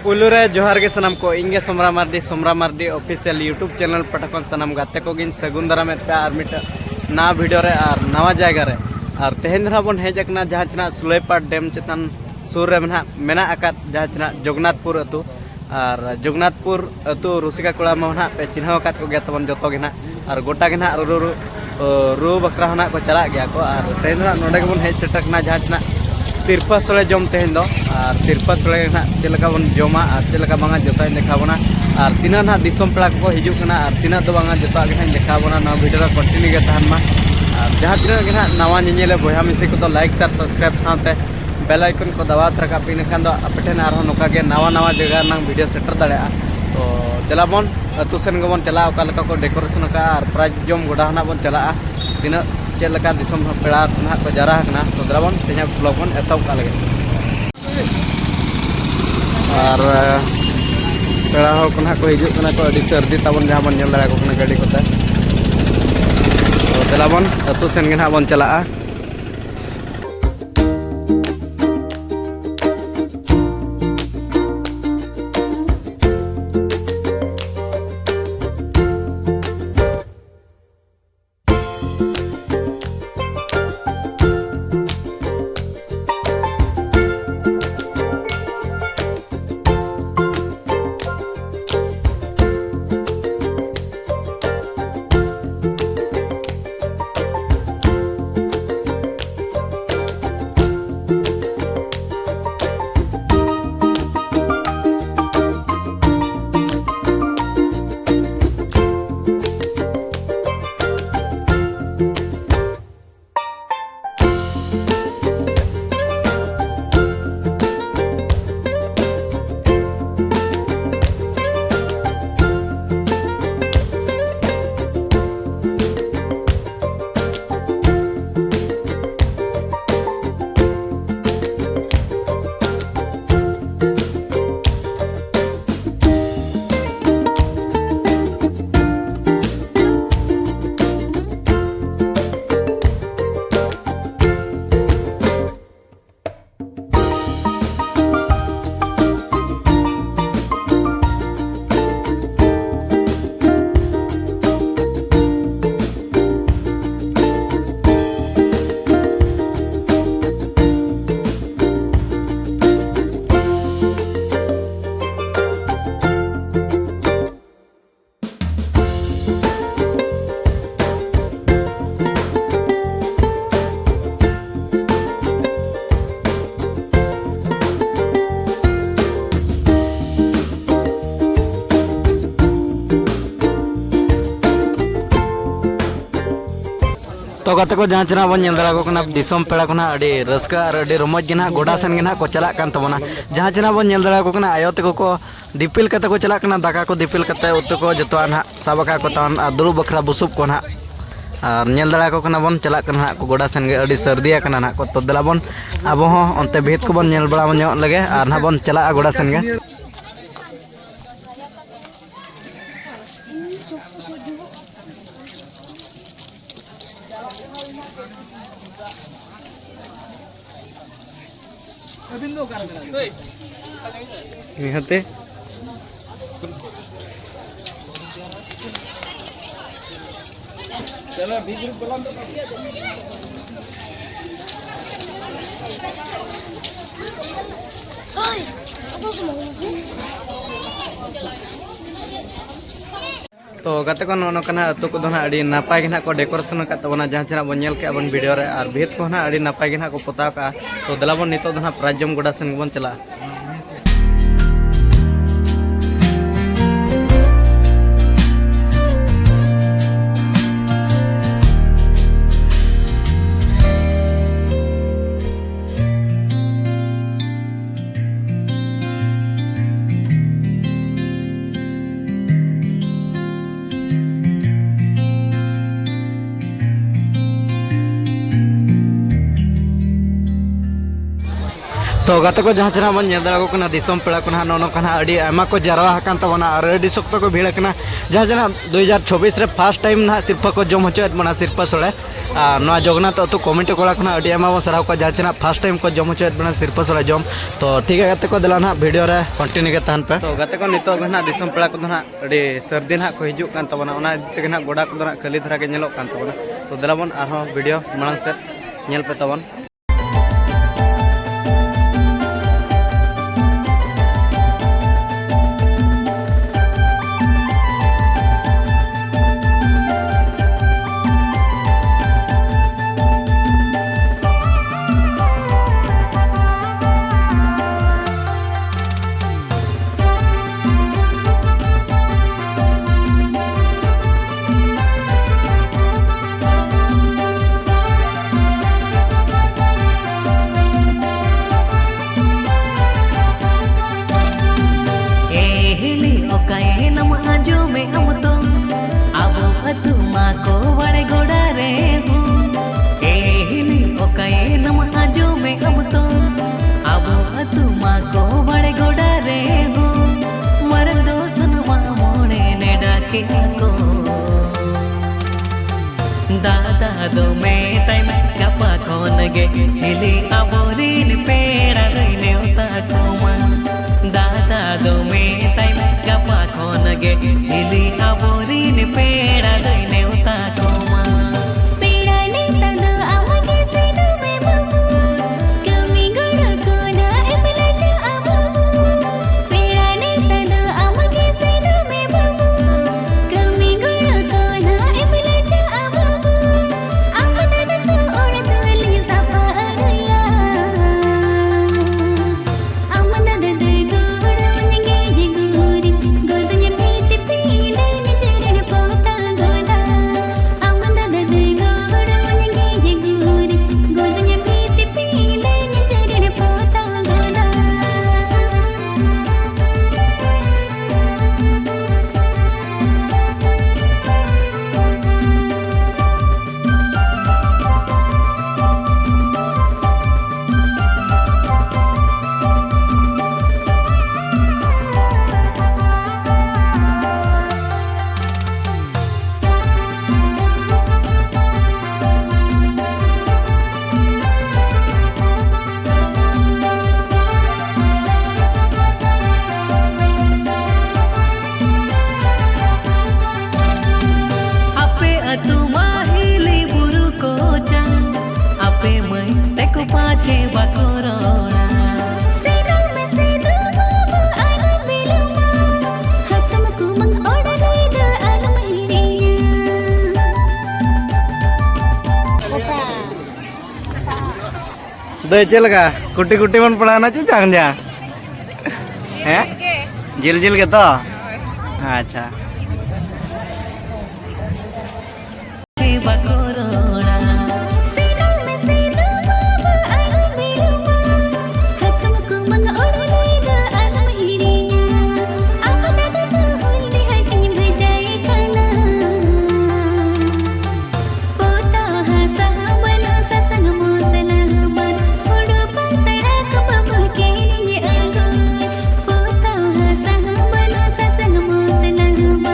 पुलू रे जोहार के सनम को इंगे Somra Mardi official YouTube channel पटकन सनम गाते को गिन सगुन दाराम पे और मिट ना वीडियो रे और नवा जगह रे और तेहन धरा बन हेजना जहाँ चना सुलेपाट डैम चेतन सुर रे मेना आकात जहाँ चना जगन्नाथपुर अतु और जगन्नाथपुर अतु रुसिका कोड़ा में पे चिन्ह आकात को गया तबन जतो गे और गोटा गे रू बकरा होना को चला गया को और तेहन धरा नोडे के बन हेज सेटकना जहाँ चना सिरपा सोले जम तेहन दो और सिरपा सोले चलका बन जमा और चलका बांगा जोता देखाबना और तीना ना दिसम पेड़ा को हिजुकना और तीना तो बांगा जोता के देखाबना ना वीडियो कंटिन्यू के तहन मा और जहाँ तीना के नवा निजेले बया मिसे को तो लाइक शेयर सब्सक्राइब साथे बेल आइकन को दबा रखा पिन खान दो आपठेन आरो नोका के नवा जगह ना वीडियो सेटर दाड़ा तो चला बन अतु सेन गबन चला ओका लका को डेकोरेशन का और प्राइज जम गोडा हना बन चला तीना चलका दिसम पेड़ा ना को जरा हकना तो दराबन तेना ब्लॉग बन एतब का लगे और पेड़ा हो कना को हिजुक कना को अडी सर्दी तबन जहां बन जल दाड़ा को कना गाड़ी कोते तो दराबन अतु सेन गे ना बन चला तो गाते को जहाँ चना बन दाड़ा को दिसम पेड़ा को अड़ी रस्का और अड़ी रमज के गोडा सेन के को चला तबना जहाँ चना बन दाड़ा को आयो तक को दिपिल कते को चला दाका को दिपिल कते उतु को जो ना साबका को तहन और दुरुब बखरा बुसुब को ना और दाड़ा को बन चला को गोडा सेन के अड़ी सर्दी ना को तो दला बन अब अंते भीत को बन बड़ा लगे और ना बन चला गोडा सेन के निहते चलो बीच बोलाम तो तो गाते को नोकना अतु को अड़ी नापाय के को डेकोरेशन का तबना जहाँ चना बन नेल के बन वीडियो रे और भीत को अड़ी नापाय के को पोताव का तो दला बन नितो प्राइज जम गोडा सेन बन चला तो गाते को जहाँ चना बन दाड़ा दिसम पेड़ा को नौका अड़ी आमा को जारवा हकान तबना और अड़ी सख्त को भीड़ कना जहाँ चना 2024 रे फर्स्ट टाइम ना सिरपा को जम होचोत बना सिरपा सोड़े ना जगन्नाथ अतु कमेटी कोड़ा को अड़ी आमा बन सराव को जहाँ चना फर्स्ट टाइम को जम होचोत बना सिरपा सोड़े जम तो ठीक है गाते को दिला ना वीडियो रे कंटिन्यू के तहन पे तो गाते को नितो ना दिसम पेड़ा को ना अड़ी सर्दी ना को हिजुक कान तबना ओना तेगे ना गोडा को ना खाली धरा के नेलोक कान तबना तो दिला बन आरो वीडियो मांग से नेल पे तबन दादा दो में टाइम गपा खोन गे हिली अबोरीन पेड़ा दई नेवता कोमा दादा दो में टाइम गपा खोन गे हिली अबोरीन पेड़ा दई नेवता कोमा पेड़ा ने तद आमगे सेदु में बबू कमी गुड़ कोना एपला जो अबू पेड़ा ने तद आमगे सेदु में बबू कमी गुड़ कोना एपला जो अबू दे चलगा कुटी कुटी मन पड़ाना ची जांग जा हैं जिल जिल के तो अच्छा Sang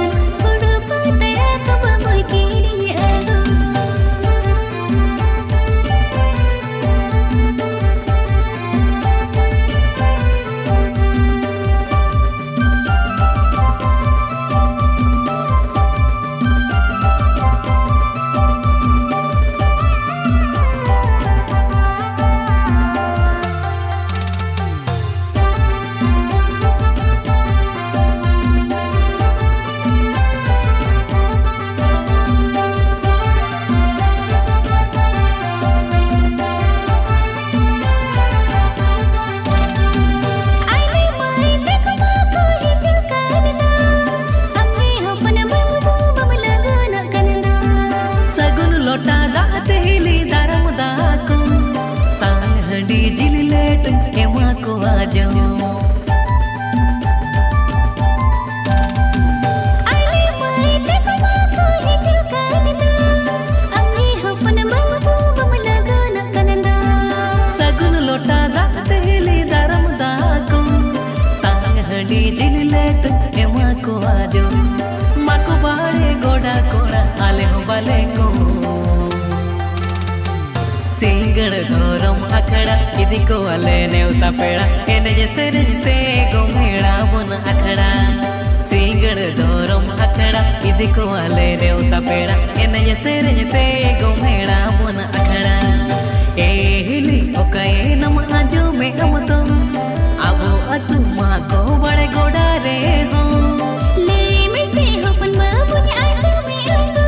हांडी जिलेट एमा को आजो माको बाड़े गोड़ा कोड़ा आले हो बाले को सिंगड़ धोरम अखड़ा इदी को आले नेवता पेड़ा एने जे सेरजते गोमेड़ा बन अखड़ा सिंगड़ धोरम अखड़ा इदी को आले नेवता पेड़ा एने जे सेरजते गोमेड़ा बन अखड़ा ए हिली ओकाए नम आजो में हम तो आबो अतु मा को बड़े गोड़ा रे हो ले में से होपन बाबू ने आजो में रंगो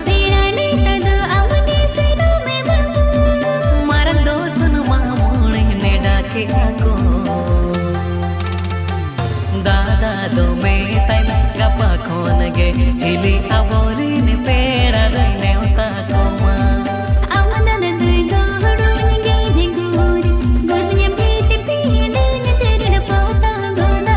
तेरा ने तदो आमने से दो में बाबू मारन दो सुन मामोने ने डाके आको दादा दो में टाइम गपा खोन गे हिली आवोरी ने पेड़ा रे नेवता को मा आमना दे गोड़ो ने गे गोरी गोदने बेटे पीड़ ने चरण पोता गोदा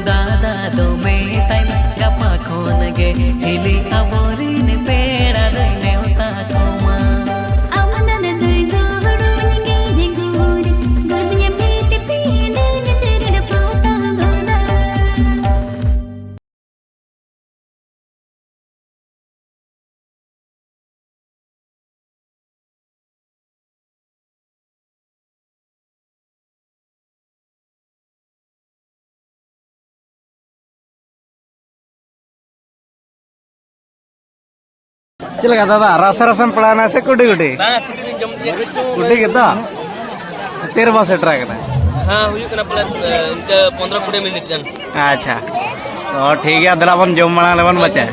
दादा दो में टाइम गपा खोन गे हिली आवोरी ने पेड़ा रे नेवता को मा आमना दे गोड़ो ने गे गोरी गोदने बेटे पीड़ ने चरण पोता गोदा चलेगा दादा रसा रसम पढ़ाना से कुटी कुटी कुटी कितना 13 सेटर है हाँ हुई कना पला इनका 15-20 मिनट जन अच्छा तो ठीक है दला बन जम मना लेवन बचे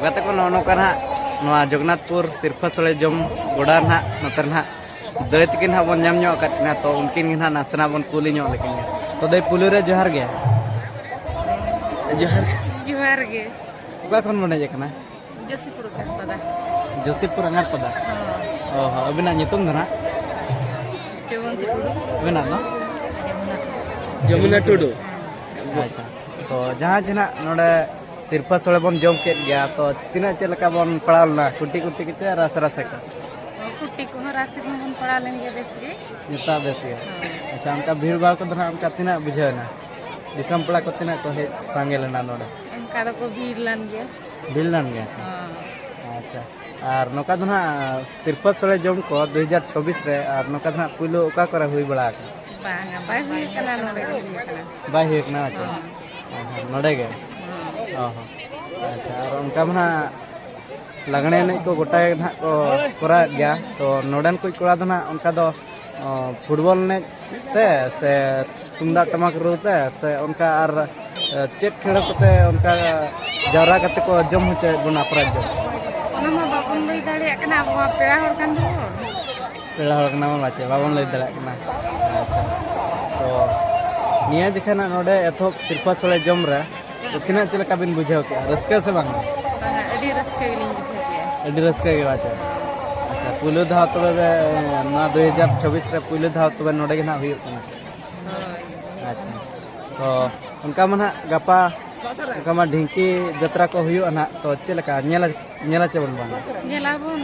गाते को नौका ना जगन्नाथपुर सिरफा सड़े जम गोड़ा ना नोते ना दई तकिन हाँ बन नाम ना तो उनकिन ना नासना बन कुली लेकिन तो दई पुलू रे जोहार गे जोहार जोहार गे ओका खन बन हेज कना जोशीपुर पदा जोशीपुर अंगार पदा ओह अबिना नितुम दना जयवंती टुडू अबिना ना जमुना टुडू अच्छा तो जहाँ जना नोडे सिरफा सड़े बन जम के गया तो तीना चलका बन पड़ालना कुटी कुटी के रस रस का कुट्टी को राशि को बन पड़ा लेंगे बेस गे निता बेस गे अच्छा उनका भीड़ भाड़ को दना उनका तीना बुझेना दिसम पड़ा को तीना को हे सांगे लेना नोडे उनका तो को भीड़ लन गया भीड़ लन गया अच्छा और नौका दना सिरफा सड़े जम को 2026 रे और नौका दना पुलो ओका करे हुई बड़ा बांगा बाय हुई कना नोडे हुई कना बाय हुई ना अच्छा नोडे गे अच्छा और उनका मना लगने नहीं को गोटा ना को करा गया तो नोडन को कोड़ा दना उनका दो फुटबॉल ने ते से तुमदा टमाक रोते से उनका और चेक खेल करते उनका जरा करते को जम होचे बना अपराध ओना मा बाबन लई दाड़े कना अब पेड़ा हर कान दो पेड़ा हर कना माचे बाबन लई दड़ा कना अच्छा तो निया जखना नोडे एथो सिरफा सड़े जम रे तो तीना चलका बिन बुझाव के रस्का से बांग अडी रस्के गिलिंग बुझे के अडी रस्का के बाचा अच्छा पुलो धाव तो ना 2026 रे पुलो धाव तो नोडे के ना हुई कना अच्छा तो उनका मना गपा उनका मा ढिंकी जत्रा को हुई ना तो चलका नेला चबन बांग नेलाबन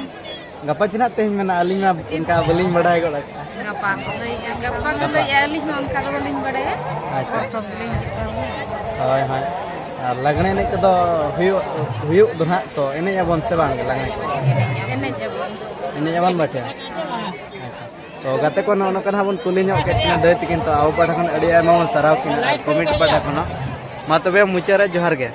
गपा चिना तेज में अलिंग में उनका बलिंग बढ़ाए गला गपा को लई आली में उनका तो लिंग बड़े अच्छा तो लिंग हाय हाय और लगने ने तो हुई दो ना तो एने जबन से बांग लगने एने जबन बचे अच्छा तो गाते को नोनो कना बन कुली ᱧᱚᱜ के tina दई तकिन तो आउ पाठा खन अड़ी आयमा बन सराव किन कमेंट पाठा खन मा तबे मुचारे जोहार गे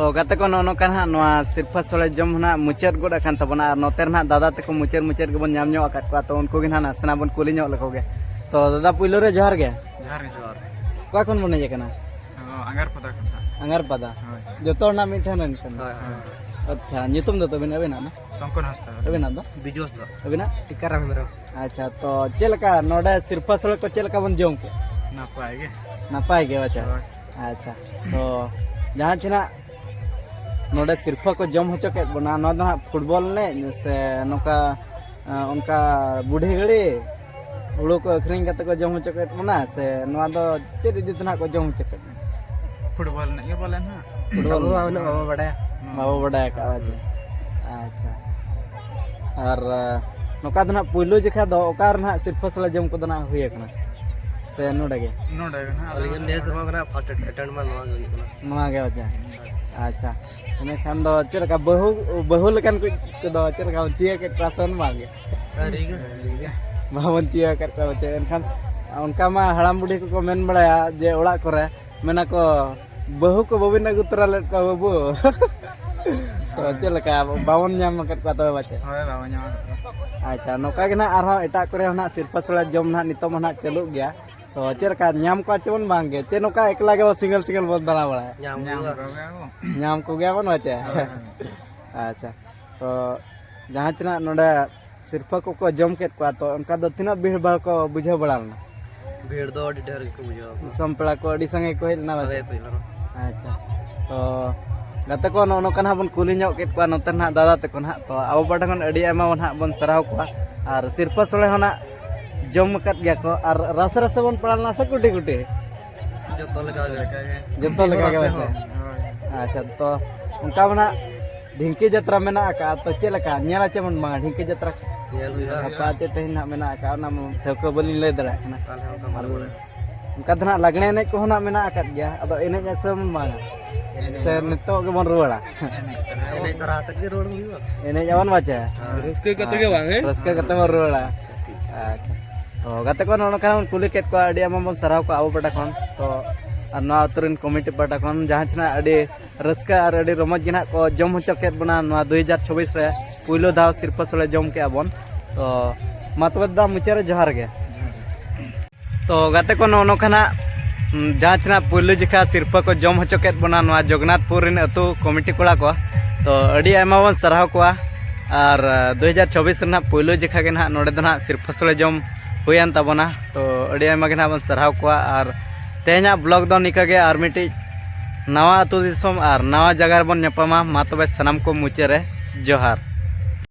तो गाते को नोका ना नोआ सिरफा सोले जम ना मुचाद गोड अखान तबना और नोते ना दादा तक मुचाद के बन नाम ᱧᱚᱜ आकात को तो उनको गे ना नासना बन कुली ᱧᱚᱜ लको गे तो दादा पुइलो रे जोहार गे जोहार का कोन बने जे कना अंगार पदा अंगार पदा जतो ना मिठन नन अच्छा नितुम दो तबिन अबेना ना शंकर हस्ता अबेना दो बिजोस दो अबेना टिकारा मेरो अच्छा तो चेलका नोडे सिरफा सोले को चेलका बन जम के नापाय गे अच्छा अच्छा तो जहाँ चना नोडे सिरफा को जम होचो के बना ना फुटबॉल ने से नोका उनका बूढ़ी घड़ी हुड़ो को अखरिंग करते को जम होचो के बना से नोआ दो चेद इदी तना को जम होचो के फुटबॉल ने ये बोले ना फुटबॉल बाबा बड़ा का अच्छा अच्छा और नोका दना पुइलो जखा दो ओकार ना सिरफा सोले जम को दना हुए कना से नोडे गे ना अलिगन ले समा कना फर्स्ट अटेंड मा नोआ गे अच्छा अच्छा इने खान दो चेलका बहु लेकन को दो चेलका चिया के क्लासन मांगे बावन चिया के बचे एनखान उनका मा हड़ाम बुढ़ी को मेन बड़ाया जे ओड़ा करे मेना को बहु को बबिन अगु तरा ले को बाबू तो चेलका बावन नाम के तो बचे होय बावन नाम अच्छा नोका के ना आरो एटा करे ना सिरफा सोला जम ना नितो ना चलु गया तो चेलका नाम को चोन मांगे चे नोका एकला के सिंगल सिंगल बोल दना बड़ा नाम को गया बन बचे अच्छा तो जहाँ चना नोडे सिरफा को जम के तो उनका दो तीना भीड़ भाड़ को बुझे बड़ा ना भीड़ दो ढेर को बुझो संपड़ा को अड़ी संगे को ना अच्छा तो गाते को नोका ना बन कुली ᱧᱚᱜ के नोते ना दादा तक ना तो अब बाटा खन अड़ी एमा ना बन सराव को और सिरफा सोले होना जम कत गया को और रस रस बन पड़ाल ना से कुटी कुटी जतो लगा के बचे अच्छा तो उनका बना ढिंकी जत्रा मेना का तो चेलका नेला चे मन मांगा ढिंकी जत्रा का चे तेना मेना का ना ठेको बली ले दरा ना उनका धना लगने ने को ना मेना का गया अब एने जैसे मन मांगा से नितो के बन रुवाड़ा एने तरा तक के रोड हुई एने जवन बचे रस्के कते के बांगे रस्के कते बन रुवाड़ा अच्छा तो गाते को नोका कुली केत को अडी हम सराव को आबो पटा कोन तो और ना तुरन कमिटी पटा कोन जहाँ चना अडी रस्का और अडी रमज गिना को जम होचो केत बना 2026 रे पुइलो दाव सिरफा सोले जम के आबन तो मतबदा मुचारे जोहार गे तो गाते को नोका ना जहाँ चना पुइलो जिखा सिरफा को जम होचो केत बना जगन्नाथपुर रिन अतु कमिटी कोड़ा को तो अडी आयमा बन सराव को और 2024 रना पुइलो जिखा के ना नोडे दना सिरफा सोले जम हुयान तबना तो अड़ी आयमा के ना बन सराव को और तेहना ब्लॉग दो निका के और मिटी नवा अतु दिसम और नवा जगह बन नेपामा मा तबे सनाम को मुचे रे जोहार।